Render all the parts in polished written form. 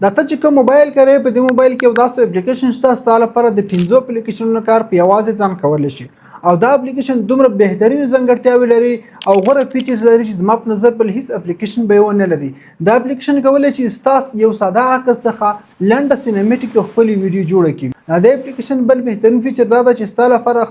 دا ته چې کوم موبایل کاروې په دې موبایل کې یو داسې اپلیکیشن شته ستا لپاره د 5 اپلیکیشنونو کار په یوازې ځان کولی شي او دا اپلیکیشن دومره بهترین ځانګړتیاوې لري او غوره فیچرز لري چې زما په نظر بل هیڅ اپلیکیشن به یې ونه لري. دا اپلیکیشن کولی چې ستاسو یو ساده عکس څخه لنډه سینمیټیک او ښکلې ویډیو جوړه کړي. دا اپلیکیشن بل بهترین فیچر دا ده چې ستا لپاره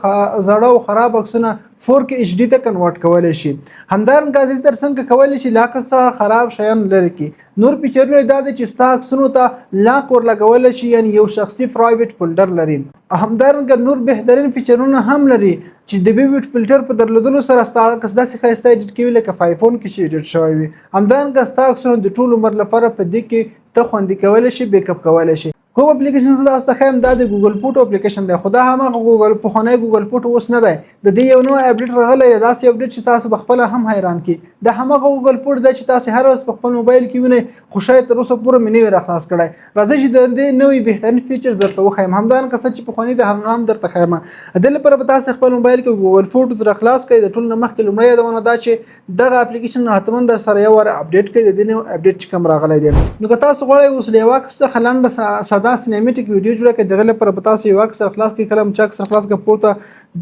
زاړه او خراب عکسونه 4K HD ته کنورټ کولی شي. همدارنګه دې ترڅنګ کولی شي له عکس څخه خراب شیان لرې کړي. نور فیچرونه دا دي چې ستا عکسونو ته لاک ورلګولی شي یعنی یو شخصي پرایویټ فولډر لري. همدارنګه نور بهترین فیچرونه هم لري چې د ویویټ فلټر په درلودلو سره ستا عکس داسې ښایسته ایډیټ کوي لکه په آیفون کې چې ایډیټ شوی وي. همدارنګه ستا عکسونه د ټول عمر لپاره په دې کې ته خوندي کولی شي بیک اپ کولی شي. کوم اپلیکیشن زه تاسو ته ښیم دا د ګوګل فوټو اپلیکیشن دی خو دا هماغه ګوګل پخوانی ګوګل فوټو اوس نه دی. د دې یو نوی اپډیټ راغلی دی داسې اپډیټ چې تاسو به خپله هم حیران کړي. دا هماغه ګوګل فوټ دی چې تاسو هر ورځ په خپل موبایل کې وینئ خو شاید تر اوسه پورې مې نه وي راخلاص کړی. راځئ چې د دې نوی بهترین فیچرز درته وښیم. همدارنګه څه چې پخواني دی هغه هم درته ښیم. د دې لپاره به تاسو خپل موبایل کې ګوګل فوټوز راخلاص کړئ. د ټول نه مخکې لومړی یادونه دا چې دغه اپلیکیشن حتما در سره یو وار اپډیټ کړئ د دې نوی اپډیټ چې کوم راغلی دی. نو که تاسو غواړئ اوس له یو عکس څخه لنډه ساده سینمیټیک ویډیو جوړه کړئ دغه لپاره به تاسو یو عکس راخلاص کړئ. کله چې عکس راخلاص کړئ پورته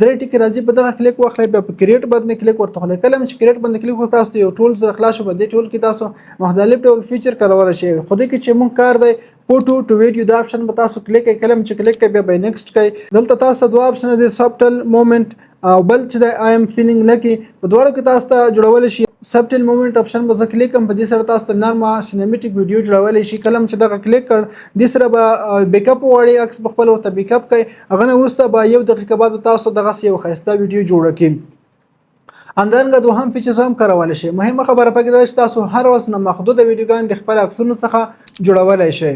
درې ټکي راځي په دغه کلیک واخلئ بیا په کریټ باندې کلیک ورته وکړئ. کله چې کریټ باندې کلیک وکړئ تاسو یو ټولز راخلاص شو. په دې ټول کې تاسو مختلف ډول فیچر کارولی شئ. خو دې کې چې موږ کار دی فوټو ټو ویډیو دا اپشن به تاسو کلیک کړئ. کله چې کلیک کړئ بیا به نیکسټ کړئ. دلته تاسو ته دوه اپشن دي سبټل مومنت او بل چې د آی ایم فیلینګ لکي په دواړو کې تاسو ته جوړولی شي. سبټل مومنت اپشن به زه کلیک کوم په دې سره تاسو ته نرمه سینمیټیک ویډیو جوړولی شي. کله چې دغه کلیک کړ دې سره به بیک اپ وغواړئ عکس به خپل ورته بیک اپ کړئ. هغه نه وروسته به 1 دقیقه بعد تاسو دغسې یو ښایسته ویډیو جوړه کړي. همدارنګه دوهم فیچرز هم کارولی شئ. مهمه خبره پکې دا چې تاسو هر ورځ نه محدوده ویډیوګانې د خپل عکسونو څخه جوړولی شئ.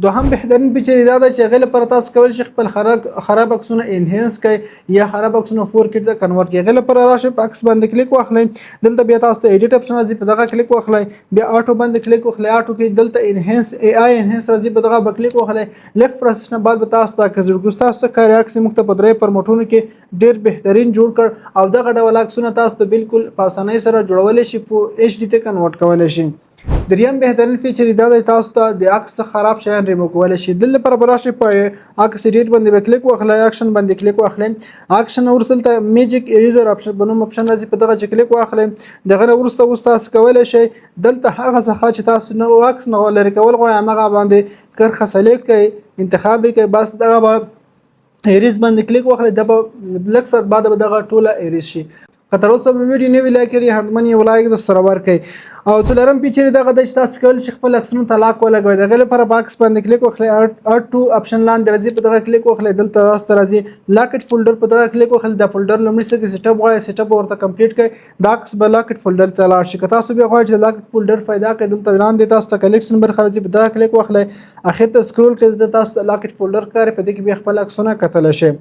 دوهم بهترین فیچر دا ده چې هغې لپاره تاسو کولی شئ خپل خراب عکسونه انهینس کړئ یا خراب عکسونه 4K ته کنورټ کړئ. هغې لپاره راشئ په عکس باندې کلیک واخلئ. دلته بیا تاسو ته ایډیټ اپشن راځي په دغه کلیک واخلئ. بیا آټو باندې کلیک واخلئ. آټو کې دلته انهینس AI انهینس راځي په دغه به کلیک واخلئ. لږ پروسس نه بعد به تاسو ته عکس جوړ تاسو ته ښکاري عکس موږ ته په درې فارمټونو کې ډېر بهترین جوړ کړ او دغه ډول عکسونه تاسو ته بالکل په اسانۍ سره جوړولی شي HD ته کنورټ کولی شي. دریم بهترین فیچر دا دی تاسو ته د عکس خراب شیان ریموو کولی شي. دل لپاره به راشئ په عکس ایډیټ باندې به کلیک واخلئ. اکشن باندې کلیک واخلئ. اکشن وروسته دلته میجیک اریزر اپشن په نوم اپشن راځي په دغه چې کلیک واخلئ. دغه نه وروسته اوس تاسو کولی شئ دلته هغه څخه چې تاسو نو عکس نه لرې کول غواړئ همغه باندې کرښه سلیکټ کړئ انتخاب یې کړئ. بس دغه به ایریز باندې کلیک واخلئ. دا به لږ ساعت بعد به دغه ټوله ایریز شي. که تر اوسه مې ویډیو نه وي لایک کړي حتما یې لایک درسره ورکړئ. او څلورم فیچر دغه دی چې تاسو کولی شئ خپل عکسونو ته لاک ولګوئ. د هغې لپاره په عکس باندې کلیک واخلئ. اډ ټو اپشن لاندې راځي په دغه کلیک واخلئ. دلته تاسو ته راځي لاکټ فولډر په دغه کلیک واخلئ. دا فولډر لومړي څه کې سیټ اپ غواړئ سیټ اپ ورته کمپلیټ کړئ. دا عکس به لاکټ فولډر ته لاړ شي. که تاسو بیا غواړئ چې د لاکټ فولډر پیدا کړئ دلته لاندې تاسو ته کلیکشن برخه راځي په دغه کلیک واخلئ. اخر ته سکرول کړئ دلته تاسو ته لاکټ فولډر ښکاري په دې کې بیا خپل عکسونه کتلی شئ.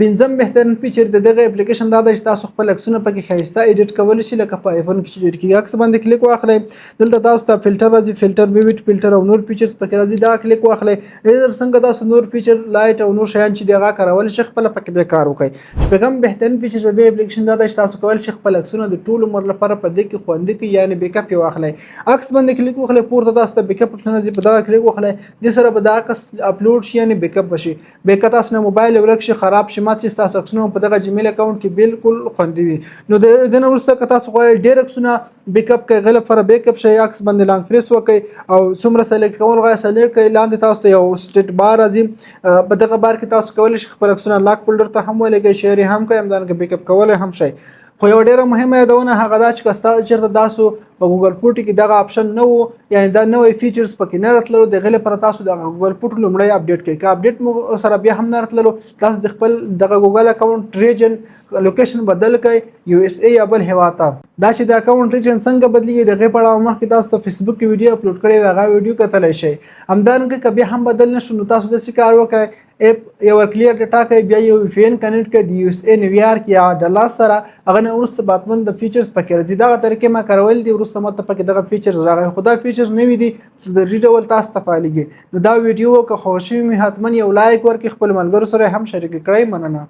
پنځم بهترین فیچر د دغه اپلیکیشن دا دی چې تاسو خپل عکسونه پکې ښایسته ایډیټ کولی شئ لکه په آیفون کې چې ایډیټ کېږي. عکس باندې کلیک واخلئ. دلته تاسو ته فلټر راځي فلټر ویویټ فلټر او نور فیچرز پکې راځي. دا کلیک واخلئ. څنګه تاسو نور فیچر لایټ او نور شیان چې دي هغه کارولی شئ خپله پکې بیا کار وکړئ. شپږم بهترین فیچر د دې اپلیکیشن دا دی چې تاسو کولی شئ خپل عکسونه د ټول عمر لپاره په دې کې خوندي کړئ یعنې بیک اپ یې واخلئ. عکس باندې کلیک واخلئ. پورته تاسو ته بیک اپ اپشن راځي په دغه کلیک واخلئ. دې سره به دا عکس اپلوډ شي یعنې بیک اپ وشي. بیک اپ تاسو نه موبایل ورک شي خراب شي مات شي ستاسو عکسونه په دغه جیمیل اکاونټ کې بالکل خوندي وي. نو د دې نه وروسته که تاسو غواړئ ډېر عکسونه بیک اپ کړئ هغې لپاره بیک اپ شئ. عکس باندې لانګ پریس وکړئ او څومره سلیکټ کول غواړئ سلیکټ کړئ. لاندې تاسو ته یو سټیټ بار راځي. په دغه بار کې تاسو کولی شئ خپل عکسونه لاک فولډر ته هم ولګئ شیر یې هم کړئ همدارنګه بیک اپ کولی هم شئ. خو یو ډېره مهمه یادونه هغه دا چې که ستاسو چېرته تاسو په ګوګل فوټو کې دغه اپشن نه و یعنې دا نوی فیچرز پکې نه راتللو د هغې لپاره تاسو دغه ګوګل فوټو لومړی اپډیټ کړئ. که اپډیټ مو سره بیا هم نه راتللو تاسو د خپل دغه ګوګل اکاونټ ریجن لوکیشن بدل کړئ USA یا بل هېواد ته. دا چې د اکاونټ ریجن څنګه بدلېږي د هغې په اړه مخکې تاسو ته فیسبوک کې ویډیو اپلوډ کړی وي هغه ویډیو کتلی شئ. همدارنګه که بیا هم بدل نه شو نو تاسو داسې کار وکړئ اپ یو کلیر ډیټا کوي بیا یو VPN کنیکټ کړئ د USA نیویارک یا ډلاس سره. هغه نه وروسته باتمن د فیچرز پکې راځي. دغه طریقې ما کارول دي وروسته ماته پکې دغه فیچرز راغی خو دا فیچرز نوي دي د دې ډول تاسو ته فعالېږي. نو دا ویډیو که خوښ شوي مې حتما یو لایک ورکړئ خپلو ملګرو سره هم شریک کړئ. مننه.